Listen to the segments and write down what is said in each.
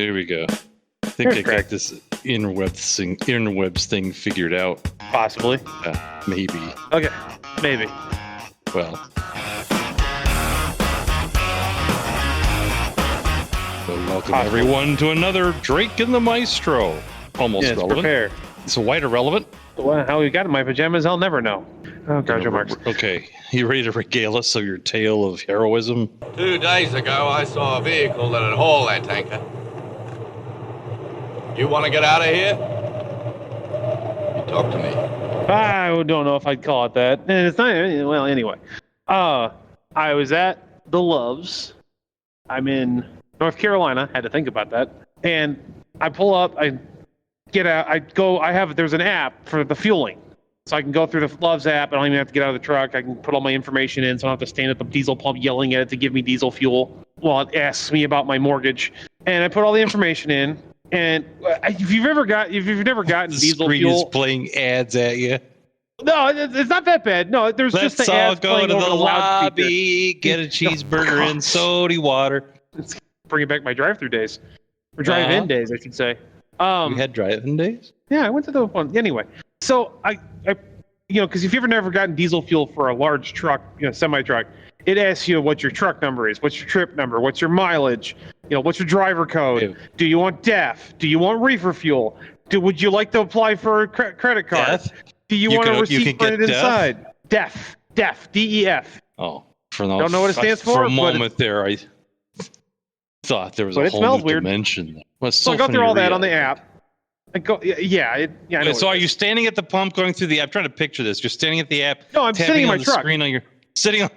Here we go. I think I got this interwebs thing figured out. Possibly. Maybe. Okay, maybe. Well, welcome everyone to another Drake and the Maestro. Almost relevant. Prepare. It's wide irrelevant. Well, how we got in my pajamas, I'll never know. Oh, God, remarks. Okay, you ready to regale us of your tale of heroism? 2 days ago, I saw a vehicle that'd haul that tanker. You want to get out of here? You talk to me. I don't know if I'd call it that. And it's not. Well, anyway. I was at the Loves. I'm in North Carolina. Had to think about that. And I pull up. I get out. I go. There's an app for the fueling. So I can go through the Loves app. I don't even have to get out of the truck. I can put all my information in, so I don't have to stand at the diesel pump yelling at it to give me diesel fuel while it asks me about my mortgage. And I put all the information in. And if you've never gotten diesel screen fuel, is playing ads at you. No, it's not that bad. No, there's Let's just the all ads go playing to over the lobby, loudspeaker. get a cheeseburger and soda water. It's bringing back my drive-through days, or drive-in days, I should say. You had drive-in days? Yeah, I went to the one anyway. So I because if you've never gotten diesel fuel for a large truck, semi-truck, it asks you what your truck number is, what's your trip number, what's your mileage, what's your driver code. Ew. Do you want DEF? Do you want reefer fuel? Would you like to apply for a credit card? Death? Do you want a receipt printed inside? DEF, DEF. Oh, don't know what it stands for. For a moment there, I thought there was a whole new dimension. So I go through all that on the app. I go, I know. So are you standing at the pump going through the app? I'm trying to picture this. You're standing at the app. No, I'm sitting in my truck. Sitting on.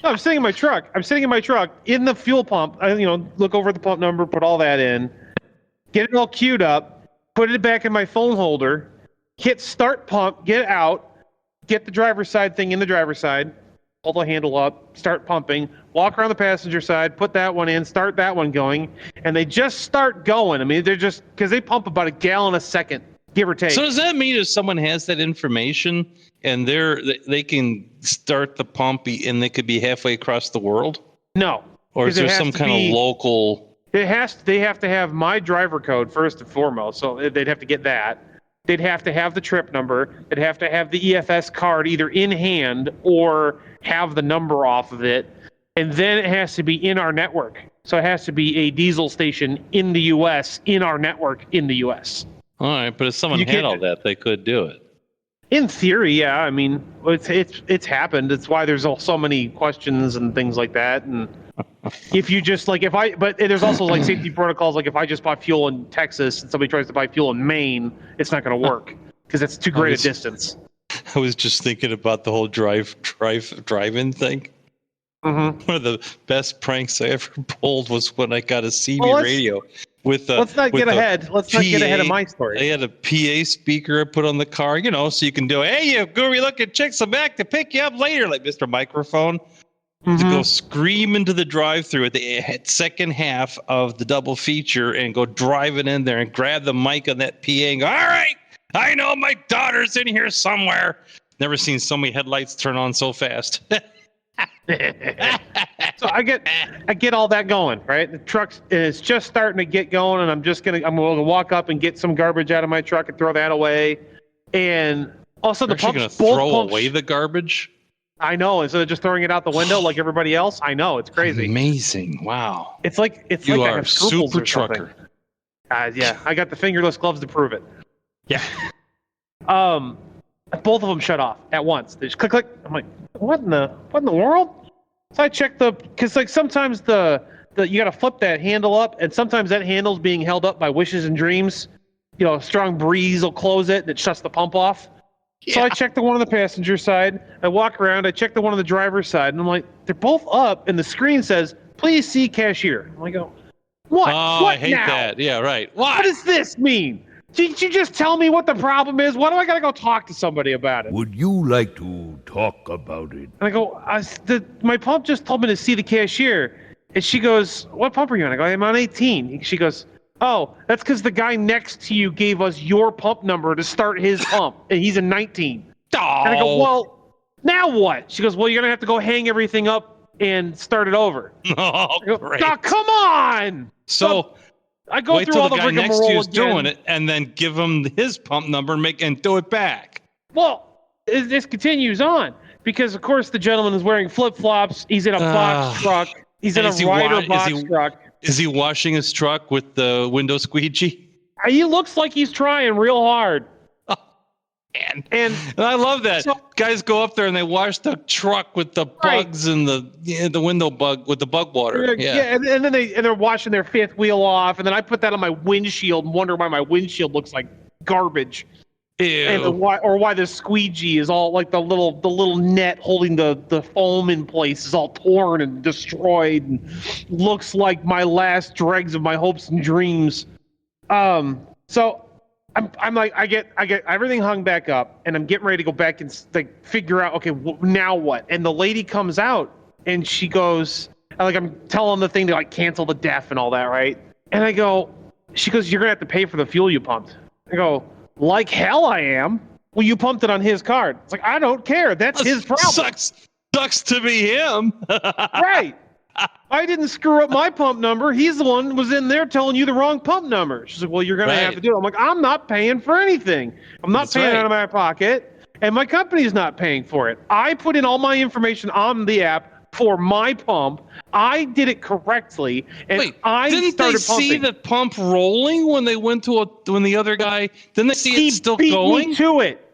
No, I'm sitting in my truck. I'm sitting in my truck in the fuel pump. I, look over the pump number, put all that in, get it all queued up, put it back in my phone holder, hit start pump, get out, get the driver's side thing in the driver's side, pull the handle up, start pumping, walk around the passenger side, put that one in, start that one going, and they just start going. I mean, they're just because they pump about a gallon a second, give or take. So does that mean if someone has that information and they can start the pump and they could be halfway across the world? No. Or is there some kind of local? They have to have my driver code first and foremost, so they'd have to get that. They'd have to have the trip number. They'd have to have the EFS card either in hand or have the number off of it. And then it has to be in our network. So it has to be a diesel station in the U.S., in our network in the U.S. All right, but if someone had all that, they could do it. In theory, yeah. I mean, it's happened. It's why there's so many questions and things like that. And if you just but there's also like safety protocols. Like if I just bought fuel in Texas and somebody tries to buy fuel in Maine, it's not going to work because it's too great a distance. I was just thinking about the whole drive-in thing. Mm-hmm. One of the best pranks I ever pulled was when I got a CB radio with let's not get ahead of my story. I had a PA speaker I put on the car, so you can do, hey, you goofy looking chicks, I'm back to pick you up later, like Mr. Microphone. To go scream into the drive-thru at the second half of the double feature and go driving in there and grab the mic on that PA and go, all right, I know my daughter's in here somewhere. Never seen so many headlights turn on so fast. So I get all that going, right? The truck is just starting to get going, and I'm going to walk up and get some garbage out of my truck and throw that away. And also the pump's going to throw away the garbage? I know, instead of just throwing it out the window like everybody else. I know, it's crazy. Amazing. Wow. It's like you I are have a scruples super or something. trucker. Yeah, I got the fingerless gloves to prove it. Yeah. Both of them shut off at once. They just click, click. I'm like, what in the world? So I checked because like sometimes the you got to flip that handle up, and sometimes that handle's being held up by wishes and dreams. A strong breeze will close it, and it shuts the pump off. Yeah. So I checked the one on the passenger side. I walk around. I check the one on the driver's side, and I'm like, they're both up, and the screen says, "Please see cashier." I'm like, what? Oh, what I hate now? that. Yeah, right. What does this mean? Did you just tell me what the problem is? Why do I gotta go talk to somebody about it? Would you like to talk about it? And I go, my pump just told me to see the cashier. And she goes, what pump are you on? I go, I'm on 18. She goes, oh, that's because the guy next to you gave us your pump number to start his pump, and he's in 19. Oh. And I go, well, now what? She goes, well, you're going to have to go hang everything up and start it over. Oh, I go, great. oh, come on! So I go Wait through till all the the guy next to rigmarole you is again. doing it, and then give him his pump number and do it back. Well, this continues on because, of course, the gentleman is wearing flip-flops. He's in a box truck. He's in a Ryder box truck. Is he washing his truck with the window squeegee? He looks like he's trying real hard. And I love that. So, guys go up there and they wash the truck with the bugs and the window bug with the bug water. Yeah. and then they're washing their fifth wheel off, and then I put that on my windshield and wonder why my windshield looks like garbage. Ew. And why the squeegee is all like the little net holding the foam in place is all torn and destroyed and looks like my last dregs of my hopes and dreams. So I'm like I get everything hung back up, and I'm getting ready to go back and like figure out now what. And the lady comes out and she goes, like, I'm telling the thing to like cancel the DEF and all that, right? And she goes, you're gonna have to pay for the fuel you pumped. I go, like hell I am. Well, you pumped it on his card. It's like, I don't care. That's his problem. Sucks to be him. Right. I didn't screw up my pump number. He's the one who was in there telling you the wrong pump number. She's like, well, you're going to have to do it. I'm like, I'm not paying for anything. I'm not paying out of my pocket, and my company's not paying for it. I put in all my information on the app for my pump. I did it correctly, and Wait, I didn't started they see pumping. the pump rolling when they went when the other guy didn't they see it still going? He beat me to it.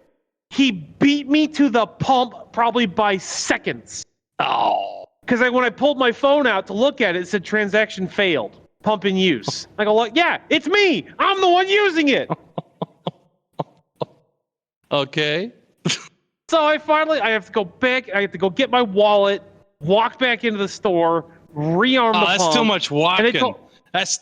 He beat me to the pump probably by seconds. Oh. Because when I pulled my phone out to look at it, it said transaction failed, pump in use. I go, like, yeah, it's me. I'm the one using it. Okay. So I have to go back. I have to go get my wallet, walk back into the store, rearm the pump. That's too much walking. That's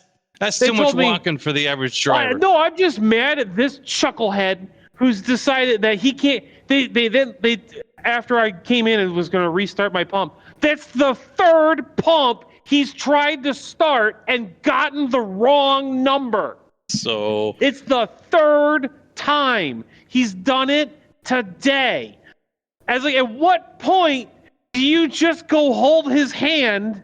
too much walking for the average driver. No, I'm just mad at this chucklehead who's decided that he can't. They after I came in and was going to restart my pump. That's the third pump he's tried to start and gotten the wrong number. So it's the third time he's done it today. At what point do you just go hold his hand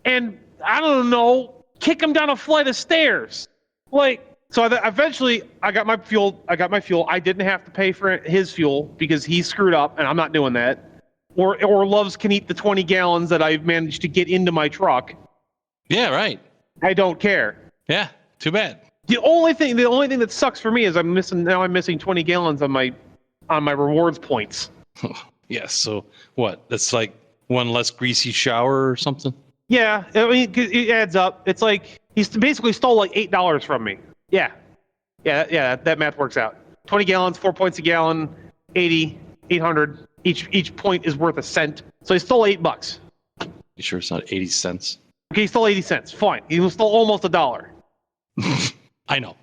and, I don't know, kick him down a flight of stairs? So eventually I got my fuel. I didn't have to pay for his fuel because he screwed up, and I'm not doing that. Or Loves can eat the 20 gallons that I've managed to get into my truck. Yeah, right. I don't care. Yeah, too bad. The only thing that sucks for me is I'm missing 20 gallons on my rewards points. Yes. So what? That's like one less greasy shower or something. Yeah, I mean it adds up. It's like he's basically stole like $8 from me. Yeah. That math works out. 20 gallons, 4 points a gallon, 800. Each point is worth a cent. So he stole $8. You sure it's not 80 cents? Okay, he stole 80 cents. Fine. He stole almost $1. I know.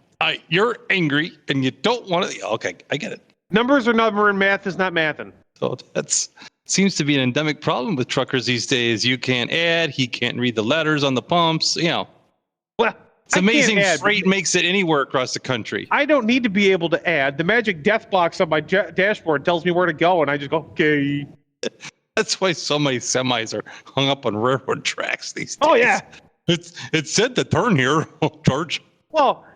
You're angry and you don't want to. Okay, I get it. Numbers are number, math is not mathin'. So that seems to be an endemic problem with truckers these days. You can't add. He can't read the letters on the pumps. Well, it's amazing freight makes it anywhere across the country. I don't need to be able to add. The magic death box on my dashboard tells me where to go, and I just go, okay. That's why so many semis are hung up on railroad tracks these days. Oh, yeah. It said to turn here, George. Well,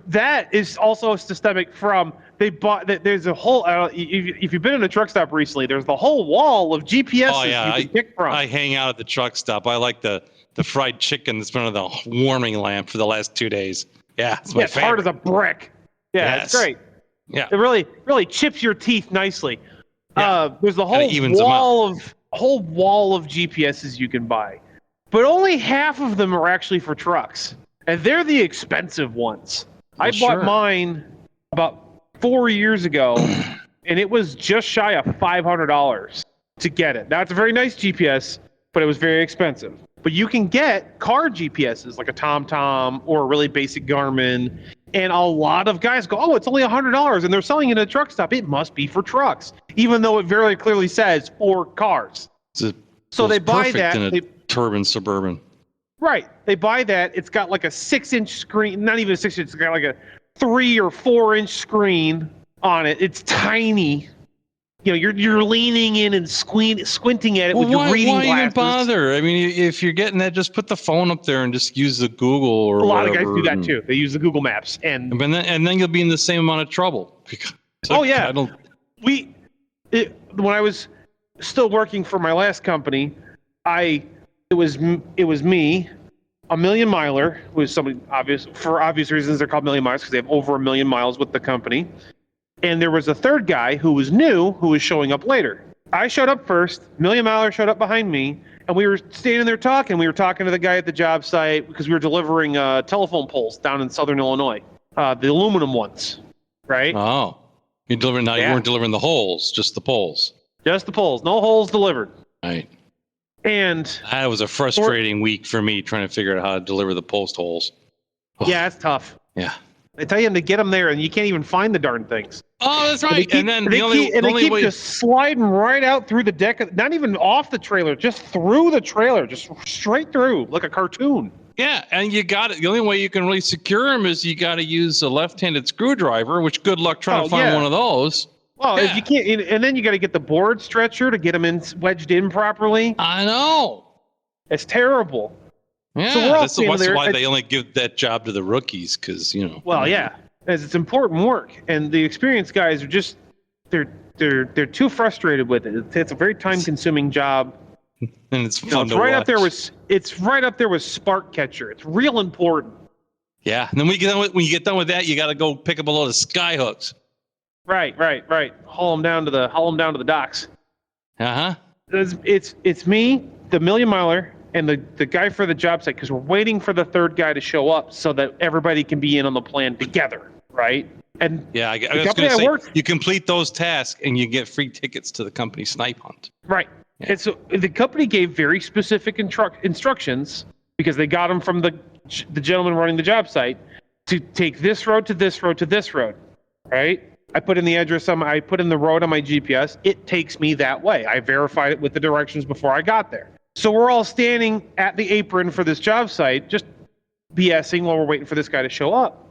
that is also systemic from there's a whole if you've been in a truck stop recently, there's the whole wall of GPSs you can pick from. I hang out at the truck stop. I like the fried chicken that's been on the warming lamp for the last 2 days. Yeah, it's hard as a brick. Yeah, yes. It's great. Yeah, it really chips your teeth nicely. Yeah. There's the whole wall of GPSs you can buy, but only half of them are actually for trucks, and they're the expensive ones. I bought mine about 4 years ago, and it was just shy of $500 to get it. Now, it's a very nice GPS, but it was very expensive. But you can get car GPSs like a TomTom or a really basic Garmin, and a lot of guys go, oh, it's only $100, and they're selling it at a truck stop. It must be for trucks, even though it very clearly says for cars. So they buy that. In a Turbine Suburban. Right. They buy that. It's got like a 6-inch screen, not even a 6-inch, it's got like a 3 or 4 inch screen on it. It's tiny. you're leaning in and squinting at it with your reading why glasses. even bother? I mean, if you're getting that, just put the phone up there and just use the Google or A lot whatever. of guys do that too. They use the Google Maps, and then you'll be in the same amount of trouble. Oh, yeah. I don't. When I was still working for my last company, it was me, a million miler, who is somebody for obvious reasons. They're called million milers because they have over 1 million miles with the company. And there was a third guy who was new, who was showing up later. I showed up first. Million miler showed up behind me, and we were standing there talking. We were talking to the guy at the job site because we were delivering telephone poles down in Southern Illinois, the aluminum ones, right? Oh, you're delivering now. Yeah. You weren't delivering the holes, just the poles. Just the poles, no holes delivered. Right. And That was a frustrating week for me trying to figure out how to deliver the post holes. yeah, it's tough. Yeah. They tell you to get them there, and you can't even find the darn things. Oh, that's right. They keep way. just sliding right out through the deck, not even off the trailer, just through the trailer, just straight through, like a cartoon. Yeah, and you got it. The only way you can really secure them is you got to use a left-handed screwdriver. Which good luck trying to find one of those. Well, Yeah. if you can't, and then you got to get the board stretcher to get them wedged in properly. I know. It's terrible. Yeah, So we're all that's standing there, why they only give that job to the rookies, because Well, yeah, as it's important work, and the experienced guys are just they're too frustrated with it. It's a very time-consuming job. and it's fun It's to right watch. up there with spark catcher. It's real important. Yeah, and then when you get done with that, you got to go pick up a load of sky hooks. Right. Haul them down to the docks. Uh huh. It's me, the million miler, and the guy for the job site, because we're waiting for the third guy to show up so that everybody can be in on the plan together, right? And Yeah, I was company going to I say worked- you complete those tasks and you get free tickets to the company snipe hunt. right. Yeah. And so the company gave very specific instructions, because they got them from the gentleman running the job site, to take this road to this road to this road, right? I put in the address I put in the road on my GPS. It takes me that way. I verified it with the directions before I got there. So we're all standing at the apron for this job site, just BSing while we're waiting for this guy to show up.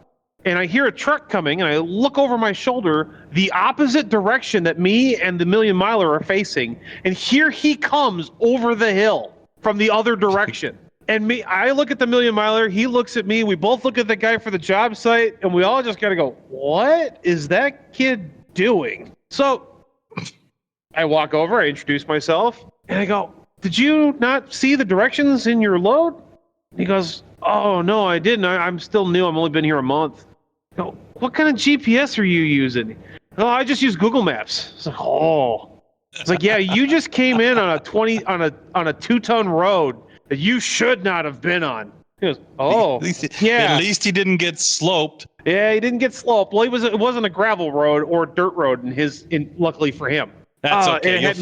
And I hear a truck coming, and I look over my shoulder, the opposite direction that me and the million miler are facing. And here he comes over the hill from the other direction. And I look at the million miler, he looks at me, we both look at the guy for the job site, and we all just gotta go, what is that kid doing? So I walk over, I introduce myself, and I go, did you not see the directions in your load? He goes, oh, no, I didn't. I'm still new. I've only been here a month. I go, what kind of GPS are you using? Oh, I just use Google Maps. It's like, oh. It's like, yeah, you just came in on a 2-ton road that you should not have been on. He goes, oh, At least, yeah. At least he didn't get sloped. Yeah, he didn't get sloped. Well, it wasn't a gravel road or a dirt road luckily for him. That's okay.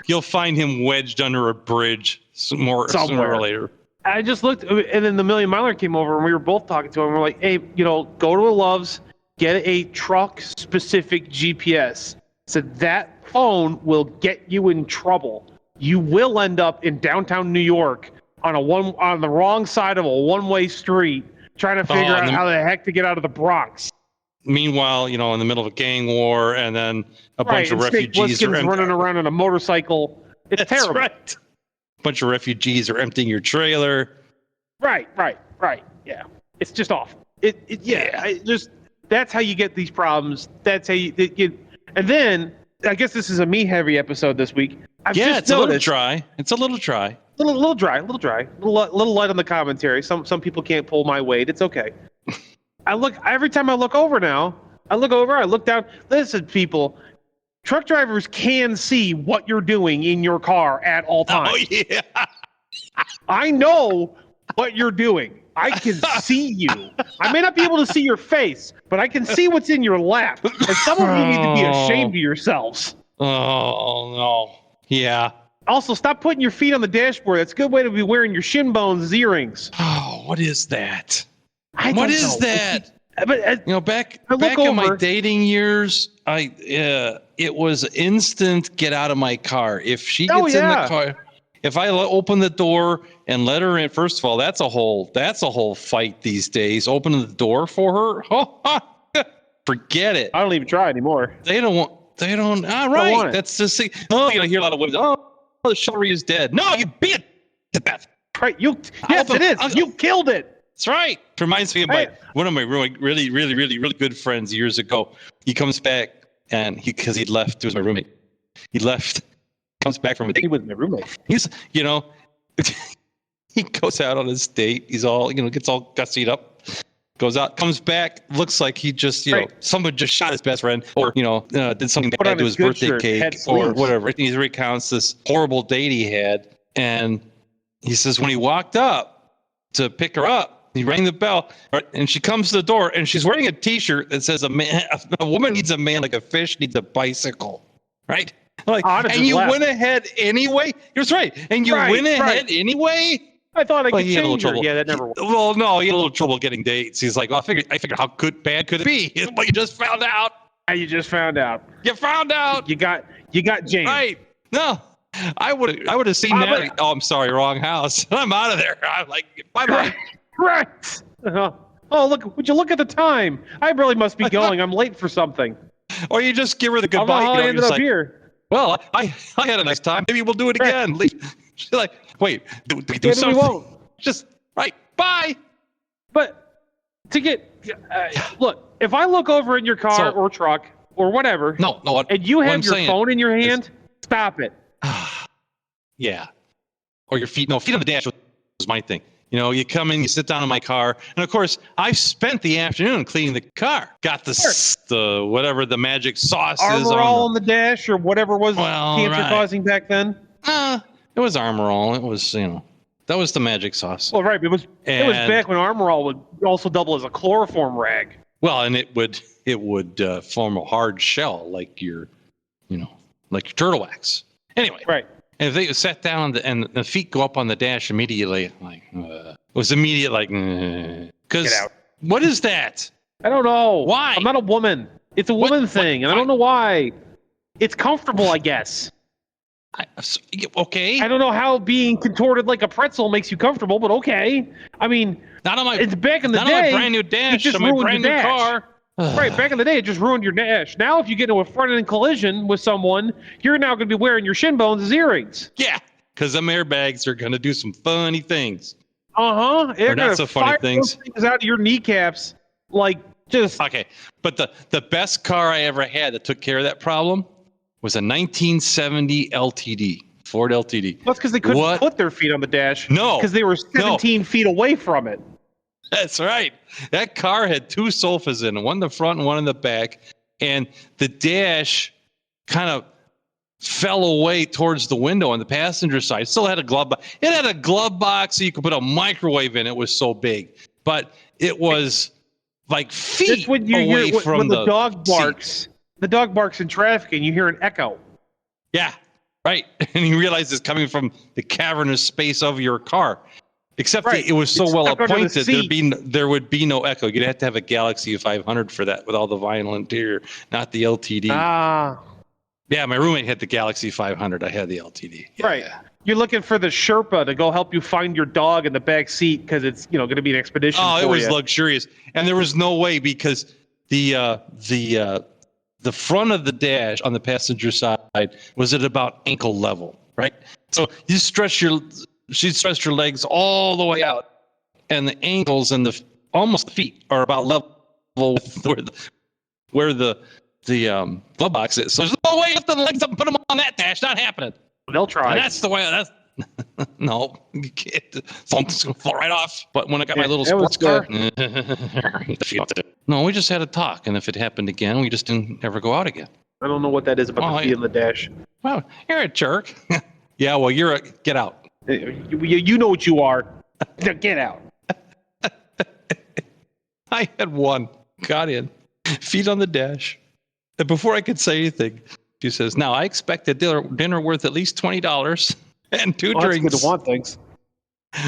You'll find him wedged under a bridge sooner or later. I just looked, and then the million miler came over, and we were both talking to him. We're like, hey, go to a Love's, get a truck-specific GPS. Said that phone will get you in trouble. You will end up in downtown New York on the wrong side of a one-way street, trying to figure out how the heck to get out of the Bronx. Meanwhile, in the middle of a gang war, and then a bunch of refugees are running around on a motorcycle. It's terrible. Right. A bunch of refugees are emptying your trailer. Right. Yeah, it's just awful. That's how you get these problems. That's how you. And then I guess this is a me-heavy episode this week. It's a little dry. It's a little dry. A little dry. A little light on the commentary. Some people can't pull my weight. It's okay. Every time I look over now, I look down. Listen, people, truck drivers can see what you're doing in your car at all times. Oh, yeah. I know what you're doing. I can see you. I may not be able to see your face, but I can see what's in your lap. And some of you need to be ashamed of yourselves. Oh, no. Yeah. Also, stop putting your feet on the dashboard. That's a good way to be wearing your shin bones as earrings. Oh, what is that? What is that? But back in my dating years, it was instant get out of my car. If she gets in the car, if I open the door and let her in, first of all, that's a whole fight these days. Opening the door for her, forget it. I don't even try anymore. They don't want. They don't. All want right. it. That's just. Oh, you know, hear a lot of women. Oh, the chivalry is dead. No, you beat it to death. Right? Yes, it is. You killed it. That's right. Reminds me of one of my really good friends years ago. He comes back and because he'd left. It was my roommate. He left. Comes back from a date. He was my roommate. He's, you know, he goes out on his date. He's all, you know, gets all gussied up. Goes out, comes back, looks like he just, you know, someone just shot his best friend, or, you know, did something bad to his birthday cake, or whatever. He recounts this horrible date he had, and he says when he walked up to pick her up, he rang the bell, and she comes to the door, and she's wearing a T-shirt that says a woman needs a man like a fish needs a bicycle, right? Like, and you went ahead anyway. You're right, and you went ahead anyway. I thought I could change her. Yeah, that never worked. Well, no, he had a little trouble getting dates. He's like, well, I figured how bad could it be? But you just found out. You just found out. You found out. You got James. Right. No, I would have seen that. Oh, I'm sorry, wrong house. I'm out of there. I'm like, bye-bye. Right. Oh, look, would you look at the time? I really must be going. I'm late for something. Or you just give her the goodbye. I ended up here. Well, I had a nice time. Maybe we'll do it again. She's like, wait, do we do something? We won't. Just, right, bye. But to get, look, if I look over in your car or truck or whatever, and you have your phone in your hand, stop it. Yeah. Or your feet. No, feet on the dash was my thing. You know, you come in, you sit down in my car, and of course, I spent the afternoon cleaning the car. Got the whatever the magic sauce is on the dash or whatever was cancer causing back then. It was Armor All. It was, you know, that was the magic sauce. Well, right. It was back when Armor All would also double as a chloroform rag. Well, and it would form a hard shell like your turtle wax. Anyway, right. And if they sat down and the feet go up on the dash immediately, like it was immediate, like because what is that? I don't know. Why? I'm not a woman. It's a woman thing, and I don't know why. It's comfortable, I guess. Okay. I don't know how being contorted like a pretzel makes you comfortable, but okay. I mean, it's back in the day. Not on my brand new dash. Just on my brand new car. Right, back in the day, it just ruined your dash. Now, if you get into a front-end collision with someone, you're now going to be wearing your shin bones as earrings. Yeah, because them airbags are going to do some funny things. They're not so funny things out of your kneecaps, like just. Okay, but the best car I ever had that took care of that problem was a 1970 LTD, Ford LTD. That's because they couldn't put their feet on the dash. No, because they were 17 feet away from it. That's right. That car had two sofas in it, one in the front and one in the back. And the dash kind of fell away towards the window on the passenger side. It still had a glove box. It had a glove box so you could put a microwave in. It was so big. But it was like feet away from when the dog barks. Seat. The dog barks in traffic and you hear an echo. Yeah, right. And you realize it's coming from the cavernous space of your car. Except it was so well appointed, there would be no echo. You'd have to have a Galaxy 500 for that with all the vinyl interior, not the LTD. Yeah, my roommate had the Galaxy 500. I had the LTD. Yeah, right. Yeah. You're looking for the Sherpa to go help you find your dog in the back seat because it's going to be an expedition. Oh, it was luxurious, and there was no way because the front of the dash on the passenger side was at about ankle level, right? So you she'd stretched her legs all the way out, and the ankles and almost the feet are about level with where the glove box is. So there's no way lift the legs up and put them on that dash. Not happening. They'll try. And that's the way. No, you can't. Something's gonna fall right off. But when I got my little sports car, no, we just had a talk, and if it happened again, we just didn't ever go out again. I don't know what that is about the feet on the dash. Well, you're a jerk. Yeah, well, get out. You know what you are. Get out. I had one. Got in. Feet on the dash. And before I could say anything, she says, now I expect a dinner worth at least $20 and two drinks. That's good to want things.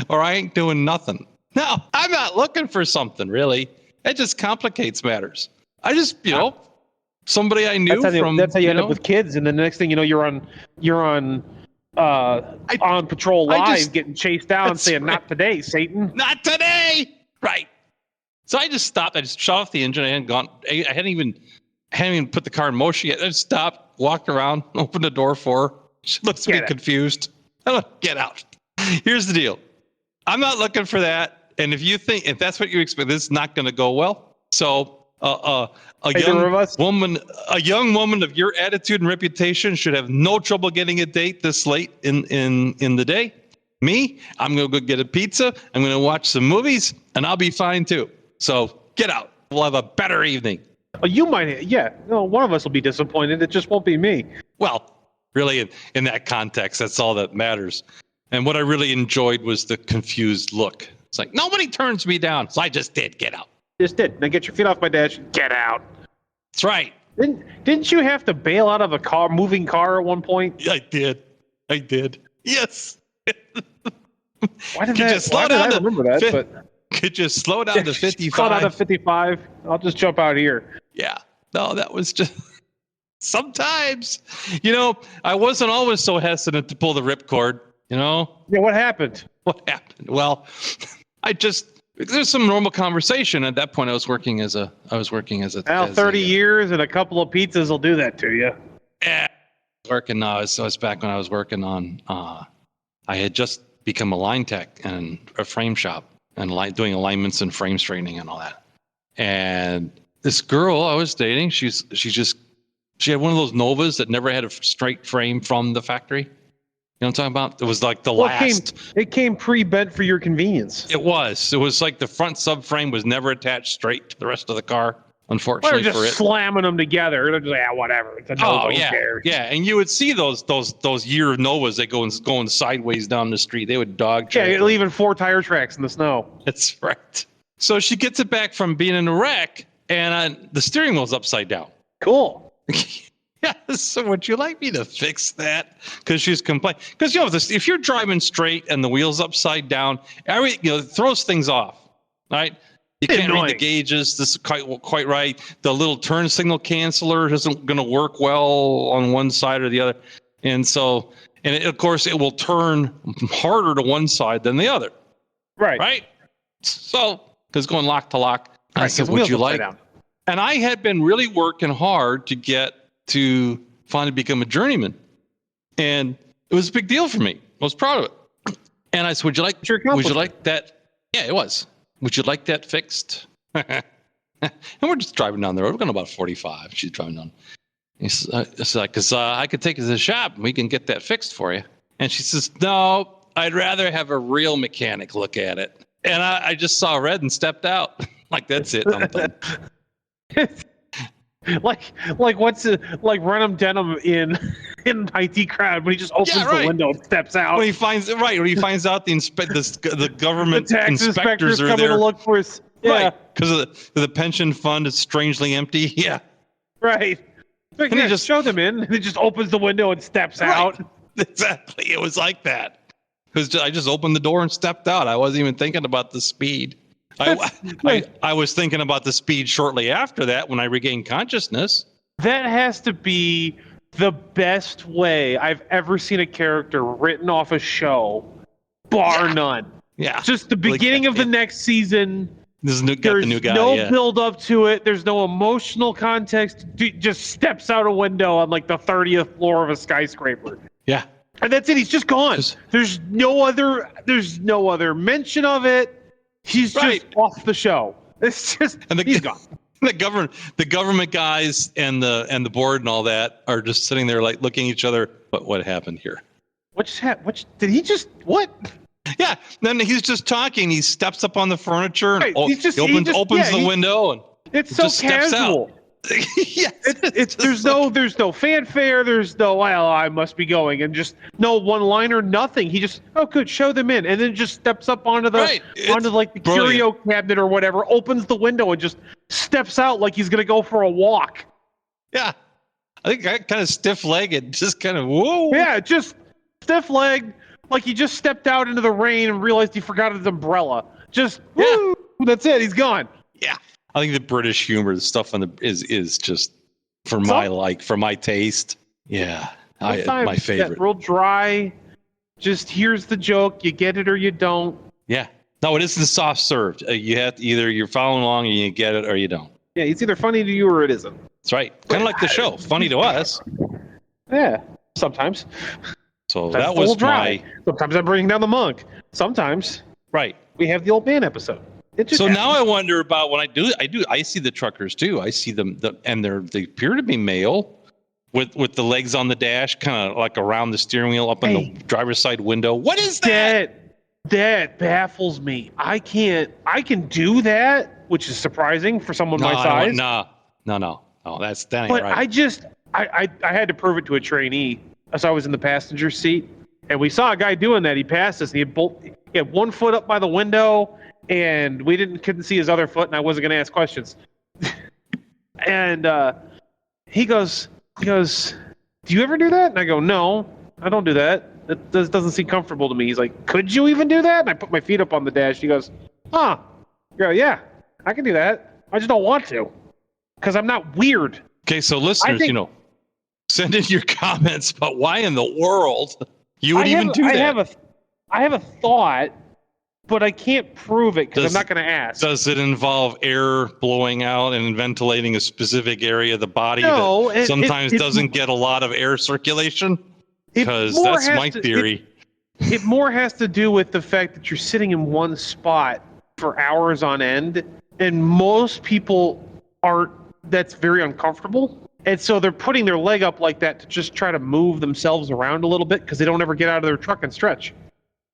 Or I ain't doing nothing. No, I'm not looking for something, really. It just complicates matters. I just, somebody I knew that's how you end up with kids, and then the next thing you know, you're on patrol live, getting chased down, saying, "Not today, Satan! Not today!" Right. So I just stopped. I just shut off the engine. I hadn't even hadn't even put the car in motion yet. I just stopped, walked around, opened the door for her. She looks at me confused. I don't get out. Here's the deal. I'm not looking for that. And if that's what you expect, this is not going to go well. So a young woman of your attitude and reputation should have no trouble getting a date this late in the day. Me, I'm going to go get a pizza. I'm going to watch some movies, and I'll be fine too. So get out. We'll have a better evening. Well, you might, yeah. No, one of us will be disappointed. It just won't be me. Well, really, in that context, that's all that matters. And what I really enjoyed was the confused look. It's like, nobody turns me down. So I just did. Get out. Just did. Now get your feet off my dash. Get out. That's right. Didn't you have to bail out of a moving car at one point? I did. Yes. Why did I remember that? But could you slow down to 55? Slow down to 55. I'll just jump out here. Yeah. No, that was just... Sometimes, I wasn't always so hesitant to pull the ripcord, Yeah, what happened? Well, there's some normal conversation. At that point, I was working as a. Now, 30 years and a couple of pizzas will do that to you. Yeah. Working now. I was back when I was working on, I had just become a line tech in a frame shop and doing alignments and frame straightening and all that. And this girl I was dating, she had one of those Novas that never had a straight frame from the factory. You know what I'm talking about? It was like the last. It came pre-bent for your convenience. It was like the front subframe was never attached straight to the rest of the car. Unfortunately, they're just slamming them together. They're just like, whatever. It's a Nova. Yeah, who cares? yeah. And you would see those year Novas that going sideways down the street. They would dog. Yeah, you're leaving 4 tire tracks in the snow. That's right. So she gets it back from being in a wreck, and the steering wheel's upside down. Cool. Yeah, so would you like me to fix that? Because she's complaining. Because if you're driving straight and the wheel's upside down, it throws things off, right? You can't read the gauges. This is quite right. The little turn signal canceller isn't going to work well on one side or the other, and of course it will turn harder to one side than the other. Right. So because going lock to lock, I said, "Would you like?" And I had been really working hard to get to finally become a journeyman. And it was a big deal for me. I was proud of it. And I said, would you like that? Yeah, it was. Would you like that fixed? And we're just driving down the road. We're going about 45. She's driving down. It's like, because I could take it to the shop and we can get that fixed for you. And she says, no, I'd rather have a real mechanic look at it. And I just saw red and stepped out. Like, that's it. I'm done. like what's it like Renham Denham in IT Crowd when he just opens the window and steps out. When he finds out the government the tax inspectors are coming there to look for us. Yeah. Right, because the pension fund is strangely empty. Yeah. Right. But he just show them in, and he just opens the window and steps out. Exactly. It was like that. Because I just opened the door and stepped out. I wasn't even thinking about the speed. I was thinking about the speed shortly after that when I regained consciousness. That has to be the best way I've ever seen a character written off a show, bar none. Yeah. Just the beginning of the next season. There's the new guy. No build up to it. There's no emotional context. Dude just steps out a window on like the 30th floor of a skyscraper. Yeah. And that's it. He's just gone. There's no other mention of it. He's just off the show. It's just he's gone. The government guys and the board and all that are just sitting there like looking at each other. What happened here? Did he just what? Yeah. Then he's just talking. He steps up on the furniture and opens the window and it's so casual. Yeah. There's no fanfare. There's no I must be going and just no one-liner. Nothing. He just good. Show them in and then just steps up onto the curio cabinet or whatever. Opens the window and just steps out like he's gonna go for a walk. Yeah. I think I kind of stiff-legged, just kind of whoa. Yeah, just stiff-legged, like he just stepped out into the rain and realized he forgot his umbrella. Just woo. That's it. He's gone. Yeah. I think the British humor, the stuff on is just for my taste. Yeah, my favorite. Real dry. Just here's the joke. You get it or you don't. Yeah. No, it isn't soft served. You have to you're following along and you get it or you don't. Yeah, it's either funny to you or it isn't. That's right. Kind of like the show. Funny to us. Yeah, sometimes. So Sometimes that it's a little was dry. my Sometimes I'm bringing down the monk. Sometimes right. we have the old man episode. It just So now I happens. wonder about when I see the truckers too. I see them, and they appear to be male, with the legs on the dash, kind of like around the steering wheel, up in the driver's side window. What is that? That baffles me. I can do that, which is surprising for someone my size. No, that ain't But right. I had to prove it to a trainee as I was in the passenger seat, and we saw a guy doing that. He passed us, and he had 1 foot up by the window, and we couldn't see his other foot, and I wasn't going to ask questions. And he goes, "Do you ever do that?" And I go, "No, I don't do that. It doesn't seem comfortable to me." He's like, "Could you even do that?" And I put my feet up on the dash. He goes, "Huh?" I go, "Yeah, I can do that. I just don't want to, because I'm not weird." Okay, so listeners, send in your comments about why in the world you would even do that. I have a thought, but I can't prove it because I'm not going to ask. Does it involve air blowing out and ventilating a specific area of the body No, that sometimes doesn't get a lot of air circulation? Because that's my theory. It more has to do with the fact that you're sitting in one spot for hours on end, and most people aren't. That's very uncomfortable. And so they're putting their leg up like that to just try to move themselves around a little bit because they don't ever get out of their truck and stretch.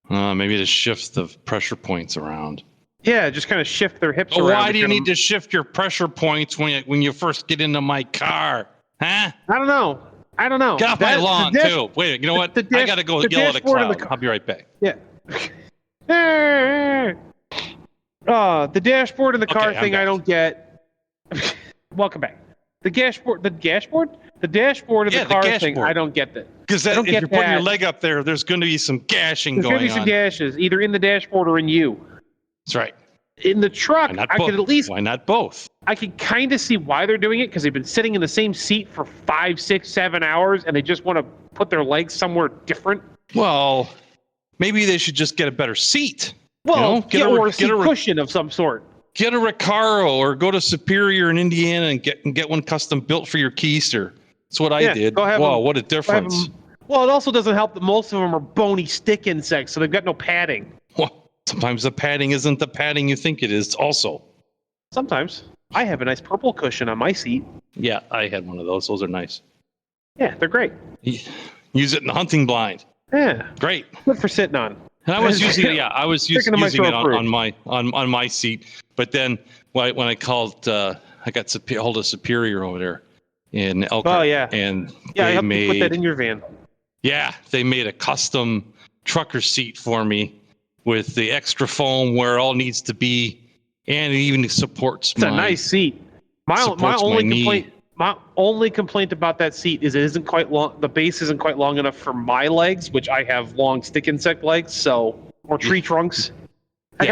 Maybe to shift the pressure points around. Yeah, just kind of shift their hips around. Why do you need to shift your pressure points when you first get into my car? Huh? I don't know. Get off my lawn, too. Wait, you know what? I got to go yell at a cloud. I'll be right back. Yeah. The dashboard in the car thing I don't get. Welcome back. The dashboard of the car thing, I don't get that. Because if you're putting your leg up there, there's going to be some gashing going on. There's going to be some gashes, either in the dashboard or in you. That's right. In the truck, I could at least... Why not both? I could kind of see why they're doing it, because they've been sitting in the same seat for 5, 6, 7 hours, and they just want to put their legs somewhere different. Well, maybe they should just get a better seat. Well, or a seat cushion of some sort. Get a Recaro or go to Superior in Indiana and get one custom built for your Keister. That's what I did. Wow, what a difference. Well, it also doesn't help that most of them are bony stick insects, so they've got no padding. Well, sometimes the padding isn't the padding you think it is also. Sometimes. I have a nice purple cushion on my seat. Yeah, I had one of those. Those are nice. Yeah, they're great. Use it in the hunting blind. Yeah. Great. Good for sitting on. And I was using it. Yeah, I was using it on my seat. But then when I called, I got hold of Superior over there in Elkhart. Oh yeah. And I helped you put that in your van. Yeah, they made a custom trucker seat for me with the extra foam where it all needs to be, and it even supports. It's a nice seat. My only complaint about that seat is it isn't quite long. The base isn't quite long enough for my legs, which I have long stick insect legs, or tree trunks. You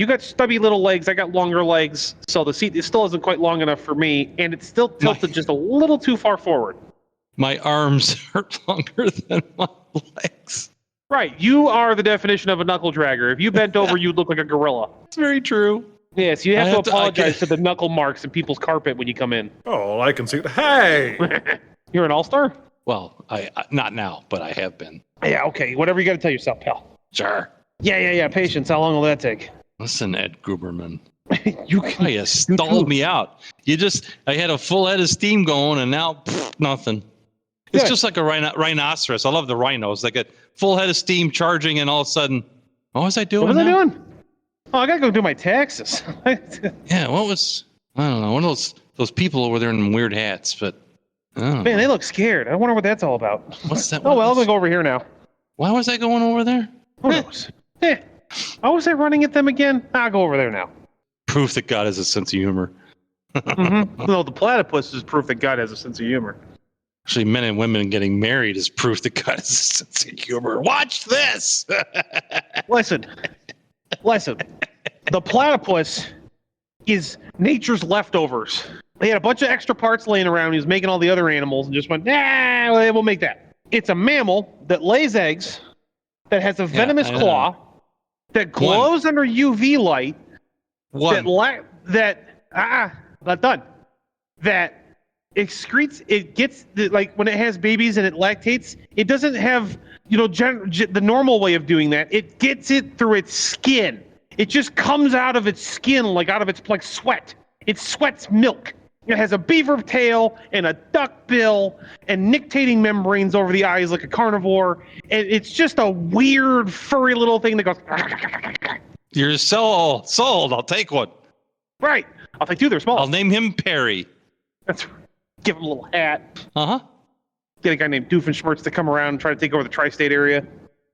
got stubby little legs. I got longer legs, so the seat still isn't quite long enough for me, and it's still tilted just a little too far forward. My arms are longer than my legs. Right, you are the definition of a knuckle dragger. If you bent over, you'd look like a gorilla. It's very true. Yes, you have to apologize to the knuckle marks in people's carpet when you come in. Oh, I can see it. Hey! You're an all-star? Well, I not now, but I have been. Yeah, okay. Whatever you got to tell yourself, pal. Sure. Yeah. Patience. How long will that take? Listen, Ed Gruberman. You stalled me out. I had a full head of steam going, and now nothing. It's just like a rhinoceros. I love the rhinos. Like a full head of steam charging, and all of a sudden, what was I doing? What was I doing? Oh, I gotta go do my taxes. Yeah, I don't know. One of those people over there in weird hats, but man, they look scared. I wonder what that's all about. What's that? Oh well, I'm gonna go over here now. Why was I going over there? Who knows? Oh, was I running at them again? I'll go over there now. Proof that God has a sense of humor. Mm-hmm. No, the platypus is proof that God has a sense of humor. Actually, men and women getting married is proof that God has a sense of humor. Watch this. Listen. The platypus is nature's leftovers. He had a bunch of extra parts laying around. He was making all the other animals and just went, we'll make that. It's a mammal that lays eggs, that has a venomous claw, that glows under UV light. Not done. that excretes. It gets like when it has babies and it lactates. It doesn't have the normal way of doing that. It gets it through its skin. It just comes out of its skin like out of its like sweat. It sweats milk. It has a beaver tail and a duck bill and nictating membranes over the eyes like a carnivore. And it's just a weird, furry little thing that goes. You're sold. I'll take one. Right. I'll take two. They're small. I'll name him Perry. That's give him a little hat. Uh-huh. Get a guy named Doofenshmirtz to come around and try to take over the tri-state area.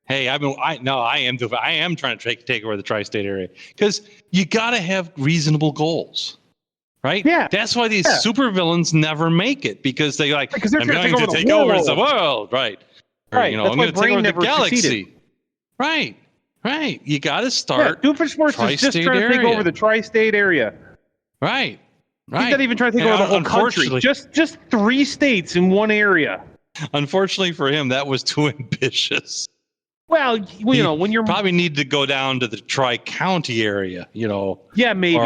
Hey, I am trying to take over the tri-state area because you got to have reasonable goals. Right? Yeah. That's why these supervillains never make it because they like, because they're I'm going to take over the world. Right. Or, right. I'm going to take over the galaxy. Succeeded. Right. Right. You got to start. Yeah, Doofenshmirtz is just trying to take over the tri-state area. Right. Right. He's not even trying to take over the whole country. Just 3 states in one area. Unfortunately for him, that was too ambitious. Well, when you're probably need to go down to the tri-county area, Yeah, maybe.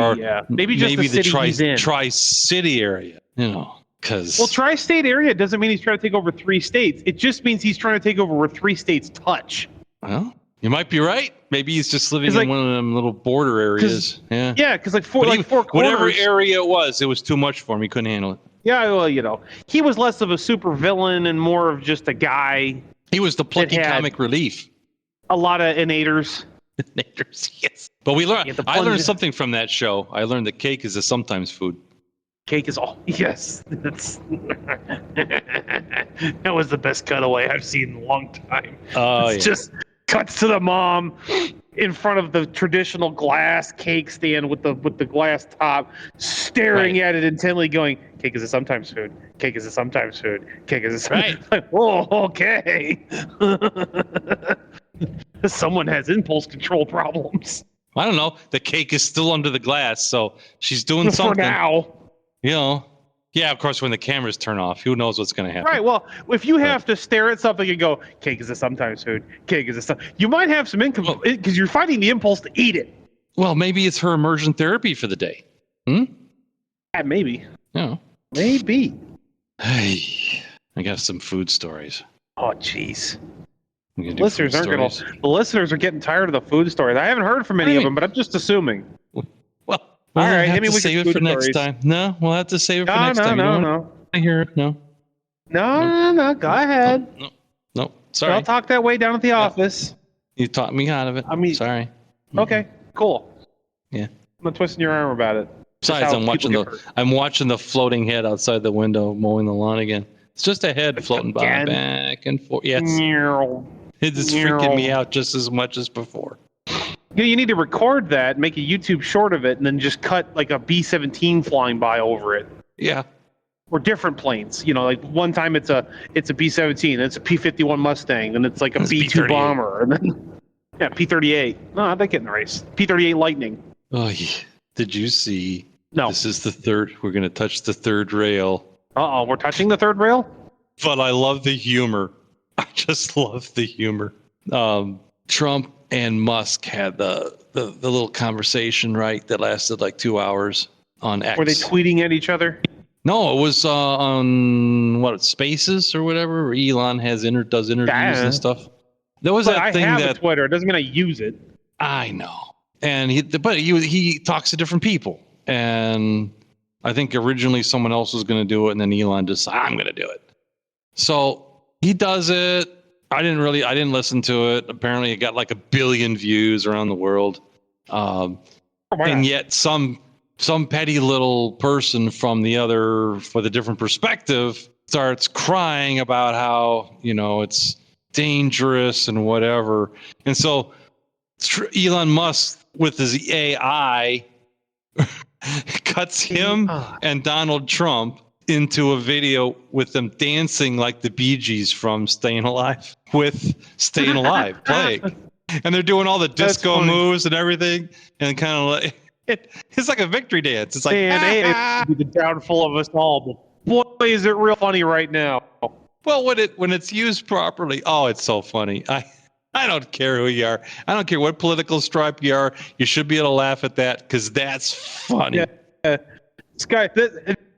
Maybe just maybe the city tri-city area, because. Well, tri-state area doesn't mean he's trying to take over 3 states. It just means he's trying to take over where 3 states touch. Well, you might be right. Maybe he's just living in one of them little border areas. Yeah. Yeah, because four quarters. Whatever area it was too much for him. He couldn't handle it. Yeah, well, he was less of a super villain and more of just a guy. He was the plucky comic relief. A lot of innators. Yes. But I learned something from that show. I learned that cake is a sometimes food. Cake is all. Yes. That was the best cutaway I've seen in a long time. Oh, it's just cuts to the mom in front of the traditional glass cake stand with the glass top, staring at it intently, going, "Cake is a sometimes food. Cake is a sometimes food. Cake is a sometimes." Right. Whoa, okay. Someone has impulse control problems. I don't know. The cake is still under the glass, so she's doing something. For now. Yeah, of course, when the cameras turn off, who knows what's going to happen. Right, well, if you have to stare at something and go, "Cake is a sometimes food, cake is a you might have some income because you're fighting the impulse to eat it. Well, maybe it's her immersion therapy for the day. Yeah, maybe. Yeah. Maybe. Hey, I got some food stories. Oh, jeez. The listeners are getting tired of the food stories. I haven't heard from any of them, but I'm just assume. Well, all right. Maybe we can save it for next time. No, we'll have to save it for next time. No. I hear it. No. No. Go ahead. No. Sorry. I'll talk that way down at the office. You talked me out of it. Sorry. Okay. Cool. Yeah. I'm not twisting your arm about it. Besides, I'm watching the floating head outside the window mowing the lawn again. It's just a head floating by back and forth. Yeah, it's freaking me out just as much as before. You need to record that, make a YouTube short of it, and then just cut like a B-17 flying by over it. Yeah. Or different planes. Like one time it's a B-17, and it's a P-51 Mustang, and it's like a B-2 P-38. bomber, and then P-38. No, they get in the race. P-38 Lightning. Oh, yeah. Did you see? No. This is the third. We're going to touch the third rail. Uh-oh, we're touching the third rail? But I love the humor. I just love the humor. Trump and Musk had the little conversation, right, that lasted like 2 hours on X. Were they tweeting at each other? No, it was on Spaces or whatever. Where Elon does interviews and stuff. There was that thing I have a Twitter. It doesn't mean I use it. I know, and he talks to different people, and I think originally someone else was going to do it, and then Elon just I'm going to do it. So he does it. I didn't listen to it. Apparently, it got like 1 billion views around the world, and yet some petty little person from the different perspective starts crying about how it's dangerous and whatever. And so Elon Musk with his AI cuts him and Donald Trump into a video with them dancing like the Bee Gees from Staying Alive with Staying Alive playing. And they're doing all the disco moves and everything, and kind of like it's like a victory dance. It's like be the downfall of us all. But boy, is it real funny right now. Well, when it's used properly, it's so funny. I don't care who you are. I don't care what political stripe you are. You should be able to laugh at that because that's funny. Yeah. This guy,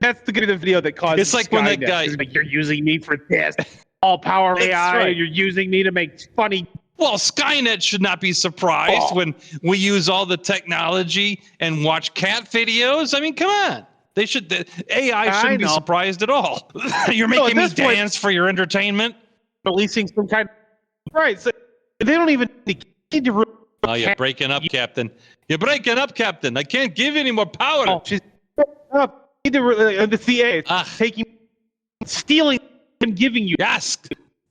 that's the video that caused. It's like when that guy. Like, you're using me for this. All power That's AI. right. You're using me to make funny. Well, Skynet should not be surprised when we use all the technology and watch cat videos. I mean, come on. They should. The AI shouldn't be surprised at all. You're making me dance for your entertainment. Releasing some kind. Right. So they don't even need to. Oh, you're breaking up, Captain. You're breaking up, Captain. I can't give you any more power. Oh, she's up. The CA taking, stealing, and giving you. Yes.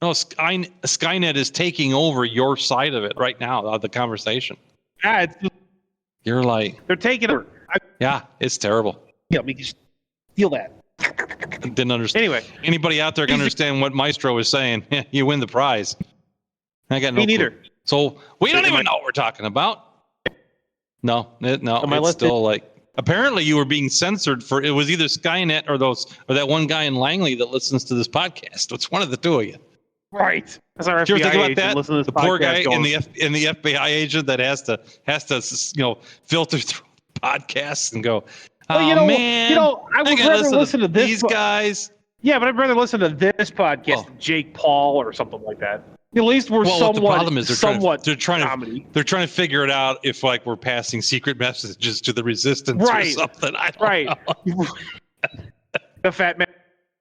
No, Skynet is taking over your side of it right now, of the conversation. Yeah, you're like. They're taking over. Yeah, it's terrible. Yeah, we can steal that. Didn't understand. Anyway. Anybody out there can understand what Maestro is saying. You win the prize. I got no Me neither. clue. So we don't even know what we're talking about. No, it's still like apparently you were being censored for it was either Skynet or that one guy in Langley that listens to this podcast. It's one of the two of you. Right. That's our FBI Did you ever think about that? Listen to this the poor guy going. in the FBI agent that has to filter through podcasts and go. Well, man, I would rather listen to this. These guys. Yeah, but I'd rather listen to this podcast than Jake Paul or something like that. At least we're somewhat. The problem is they're trying comedy. to figure it out if like we're passing secret messages to the resistance or something. I don't know. The fat man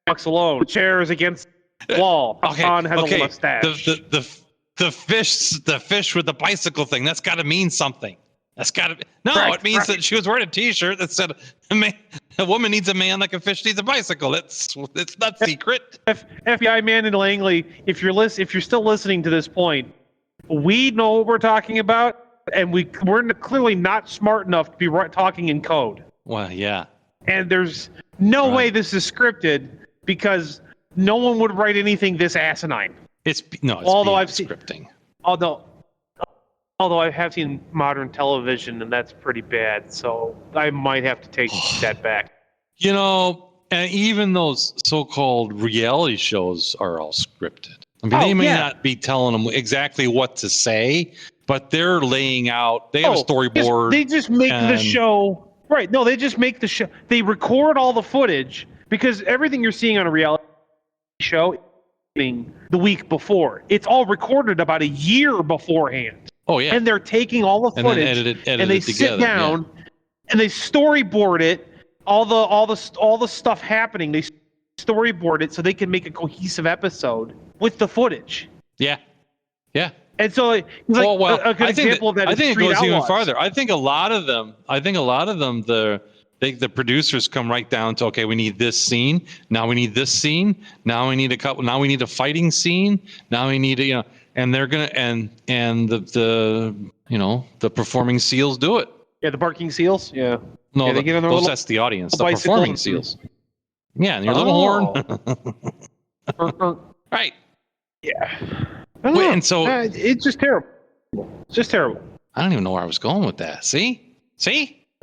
walks alone. Chairs against the wall. Han has a mustache. The fish with the bicycle thing. That's got to mean something. That's got to be. No, it means that she was wearing a T-shirt that said, "A woman needs a man like a fish needs a bicycle." It's not secret. FBI man in Langley, if you're still listening to this point, we know what we're talking about, and we're clearly not smart enough to be talking in code. Well, yeah. And there's no way this is scripted because no one would write anything this asinine. Although I've seen scripting. Although I have seen modern television, and that's pretty bad, so I might have to take that back. And even those so-called reality shows are all scripted. I mean, they may not be telling them exactly what to say, but they're laying out. They have a storyboard. They just make the show. Right. No, they just make the show. They record all the footage because everything you're seeing on a reality show the week before. It's all recorded about a year beforehand. Oh yeah, and they're taking all the footage and they sit down and they storyboard it. All the stuff happening. They storyboard it so they can make a cohesive episode with the footage. Yeah. And so it's like a good example of that. I think it goes even farther. I think a lot of them. The producers come right down to, okay, we need this scene. Now we need this scene. Now we need a couple. Now we need a fighting scene. Now we need and they're gonna and the performing seals do it. Yeah, the barking seals. Yeah. No, that's the audience. The performing seals. Yeah, and your little horn. Right. Yeah. And so it's just terrible. It's just terrible. I don't even know where I was going with that. See?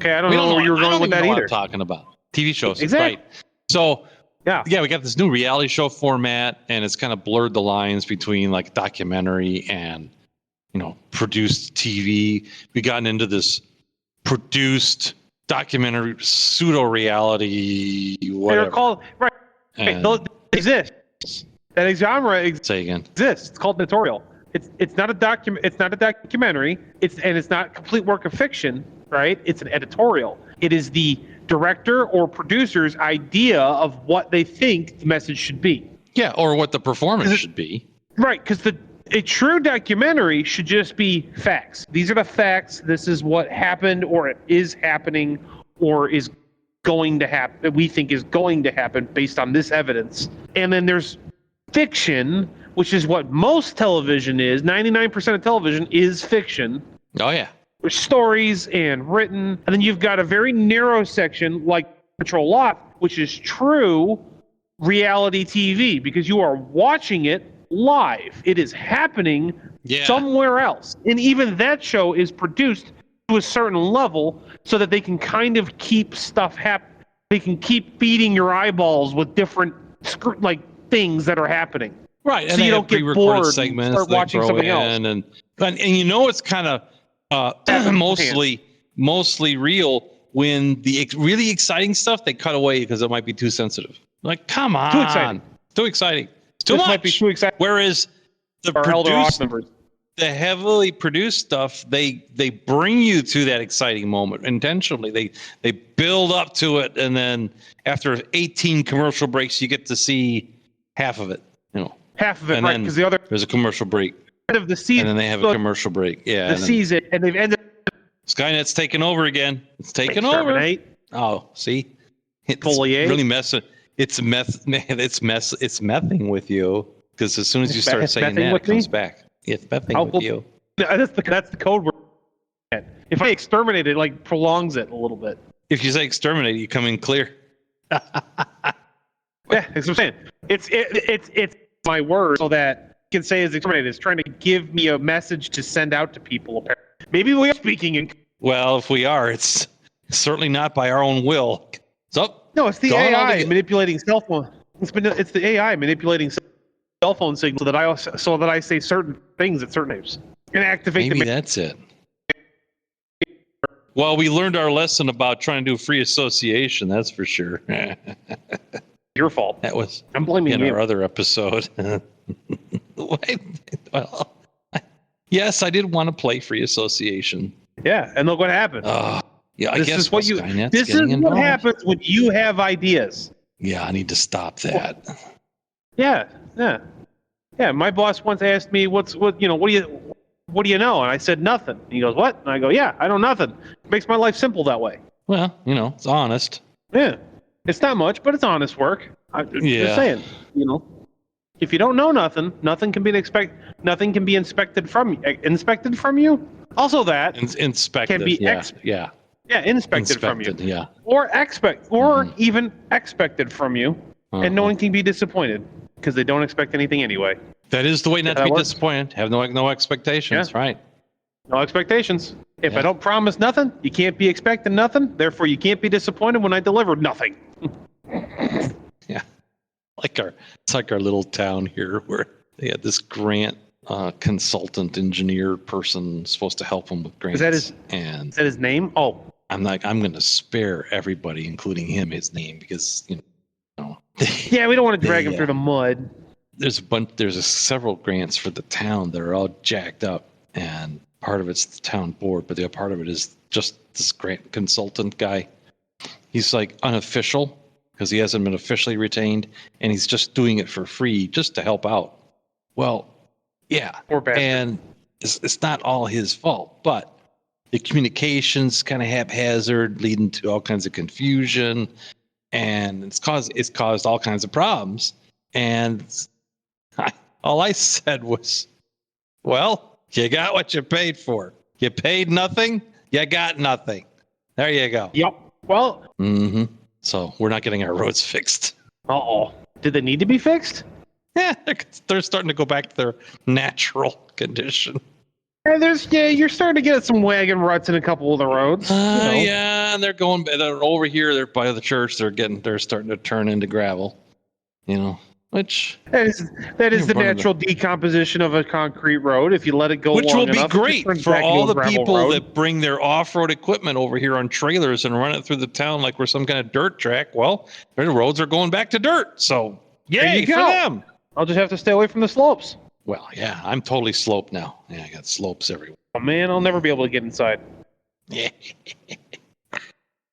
Okay, I don't know where you were going with that either. What I'm talking about TV shows, exactly. Right? So yeah, we got this new reality show format, and it's kind of blurred the lines between like documentary and produced TV. We gotten into this produced documentary pseudo reality. Whatever. They're called Those exist. That genre Say again. exists. It's called editorial. It's not a documentary. It's not a complete work of fiction. Right? It's an editorial. It is the director or producer's idea of what they think the message should be. Yeah, or what the performance should be. Right, because a true documentary should just be facts. These are the facts. This is what happened or is happening or is going to happen, that we think is going to happen based on this evidence. And then there's fiction, which is what most television is. 99% of television is fiction. Oh, yeah. There's stories and written, and then you've got a very narrow section like Control Lock, which is true reality TV because you are watching it live. It is happening somewhere else, and even that show is produced to a certain level so that they can kind of keep stuff happening. They can keep feeding your eyeballs with different things that are happening. Right, so you don't get bored and start watching something else. And it's kind of mostly real when the really exciting stuff they cut away because it might be too sensitive. Like, come on, Too exciting. Too exciting. It's too This much. might be too exciting. Whereas Our elder audience members. the heavily produced stuff, they bring you to that exciting moment intentionally. They build up to it, and then after 18 commercial breaks, you get to see half of it. Half of it, and right? then Because the other there's a commercial break, end of the season, and then they have a commercial break. Yeah, the season, and they've ended. Skynet's taking over again. It's taking over. Exterminate. Oh, see, it's Foliate. really messing. It's messing with you because as soon as you It's start saying messing that, with it comes me? back. It's messing with you. That's the code word. If I exterminate it, like prolongs it a little bit. If you say exterminate, you come in clear. Yeah, that's what I'm saying. It's my word so that you can say is exterminate. It's trying to give me a message to send out to people. Apparently. Maybe we are speaking in. Well, if we are, it's certainly not by our own will. So No, it's the gone AI altogether. manipulating cell phone. It's the AI manipulating cell phone signals so that I say certain things at certain times and activate maybe the. that's it. Well, we learned our lesson about trying to do free association. That's for sure. Your fault. That was I'm blaming in you. our other episode. Well, yes, I did want to play free association. Yeah, and look what happened. Yeah, I This guess is what you. Skynet's This is getting what involved. happens when you have ideas. Yeah, I need to stop that. Yeah. My boss once asked me, what do you know? And I said nothing. And he goes, what? And I go, yeah, I know nothing. It makes my life simple that way. Well, it's honest. Yeah, it's not much, but it's honest work. I'm Yeah. just saying, if you don't know nothing, nothing can be inspected from you. Also, that Inspected. can be inspected from you, Yeah. or even expected from you, and no one can be disappointed because they don't expect anything anyway. That is the way not That to be works. disappointed. Have no expectations. Yeah. Right. No expectations. If Yeah. I don't promise nothing, you can't be expecting nothing. Therefore, you can't be disappointed when I deliver nothing. Yeah. It's like our little town here where they had this grant consultant engineer person supposed to help them with grants. Is that his name? Oh, I'm going to spare everybody, including him, his name because yeah. We don't want to drag him Yeah. through the mud. There's several grants for the town that are all jacked up, and part of it's the town board, but the other part of it is just this grant consultant guy. He's like unofficial because he hasn't been officially retained, and he's just doing it for free just to help out. Well, yeah, Poor bastard. and it's not all his fault, but the communications kind of haphazard, leading to all kinds of confusion, and it's caused all kinds of problems. And all I said was, well, you got what you paid for. You paid nothing, you got nothing. There you go. Yep. Well, So we're not getting our roads fixed. Did they need to be fixed? Yeah, they're starting to go back to their natural condition. You're starting to get some wagon ruts in a couple of the roads. Yeah, and they're over here. They're by the church. They're starting to turn into gravel. Which That is the natural decomposition of a concrete road. If you let it go which long will be enough, it great turns for back into all a the gravel people road. that bring their off-road equipment over here on trailers and run it through the town like we're some kind of dirt track. Well, their roads are going back to dirt. So yay you for go. them. I'll just have to stay away from the slopes. Well, yeah, I'm totally sloped now. Yeah, I got slopes everywhere. Oh man, I'll never be able to get inside. Yeah.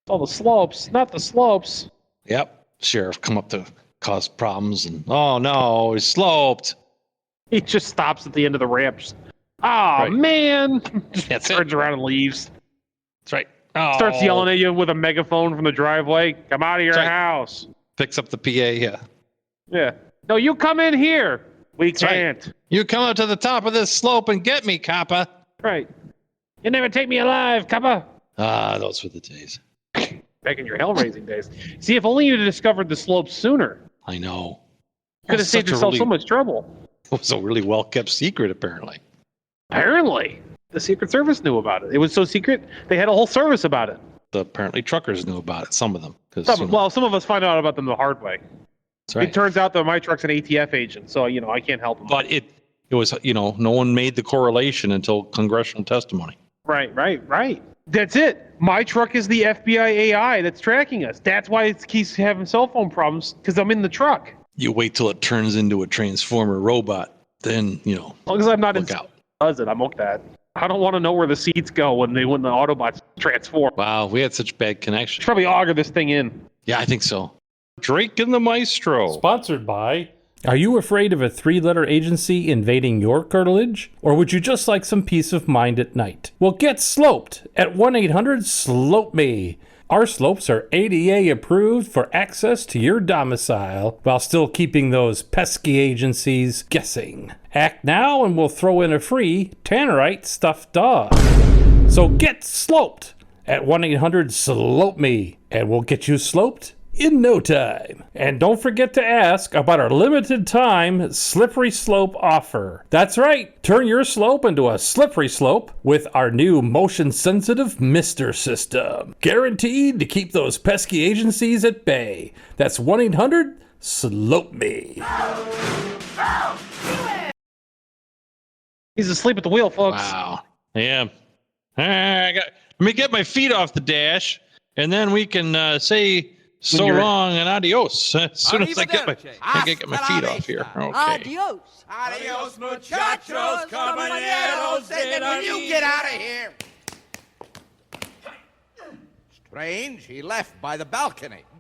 All the slopes, not the slopes. Yep. Sheriff come up to cause problems, and oh no, it's sloped. He just stops at the end of the ramps. Oh Right. man! Just That's it. turns around and leaves. That's right. Oh, Starts yelling at you with a megaphone from the driveway. Come out of your That's right. house. Picks up the PA. Yeah. Yeah. No, you come in here. We That's right. can't. You come up to the top of this slope and get me, Kappa. Right. You never take me alive, Kappa. Ah, those were the days. Back in your hell-raising days. See, if only you'd have discovered the slopes sooner. I know. Could have saved yourself so much trouble. It was a really well-kept secret, apparently. Apparently. The Secret Service knew about it. It was so secret, they had a whole service about it. Apparently, truckers knew about it. Some of them. Well, some of us find out about them the hard way. That's right. It turns out that my truck's an ATF agent, so, I can't help him. But it was, no one made the correlation until congressional testimony. Right. That's it. My truck is the FBI AI that's tracking us. That's why it keeps having cell phone problems, because I'm in the truck. You wait till it turns into a transformer robot, then As long as I'm not look in out. does it, I'm okay. I don't want to know where the seats go when the Autobots transform. Wow, we had such bad connection. Should probably auger this thing in. Yeah, I think so. Drake and the Maestro. Sponsored by. Are you afraid of a 3-letter agency invading your cartilage? Or would you just like some peace of mind at night? Well, get sloped at 1-800-SLOPE-ME. Our slopes are ADA approved for access to your domicile while still keeping those pesky agencies guessing. Act now and we'll throw in a free Tannerite stuffed dog. So get sloped at 1-800-SLOPE-ME and we'll get you sloped in no time. And don't forget to ask about our limited time slippery slope offer. That's right, turn your slope into a slippery slope with our new motion sensitive mister system. Guaranteed to keep those pesky agencies at bay. That's 1-800-SLOPE-ME. He's asleep at the wheel, folks. Wow. Yeah. Let me get my feet off the dash, and then we can say so long and adios. As soon as I get my feet off here. Okay. Adios. Adios, muchachos, compañeros. When you get out of here. Strange, he left by the balcony.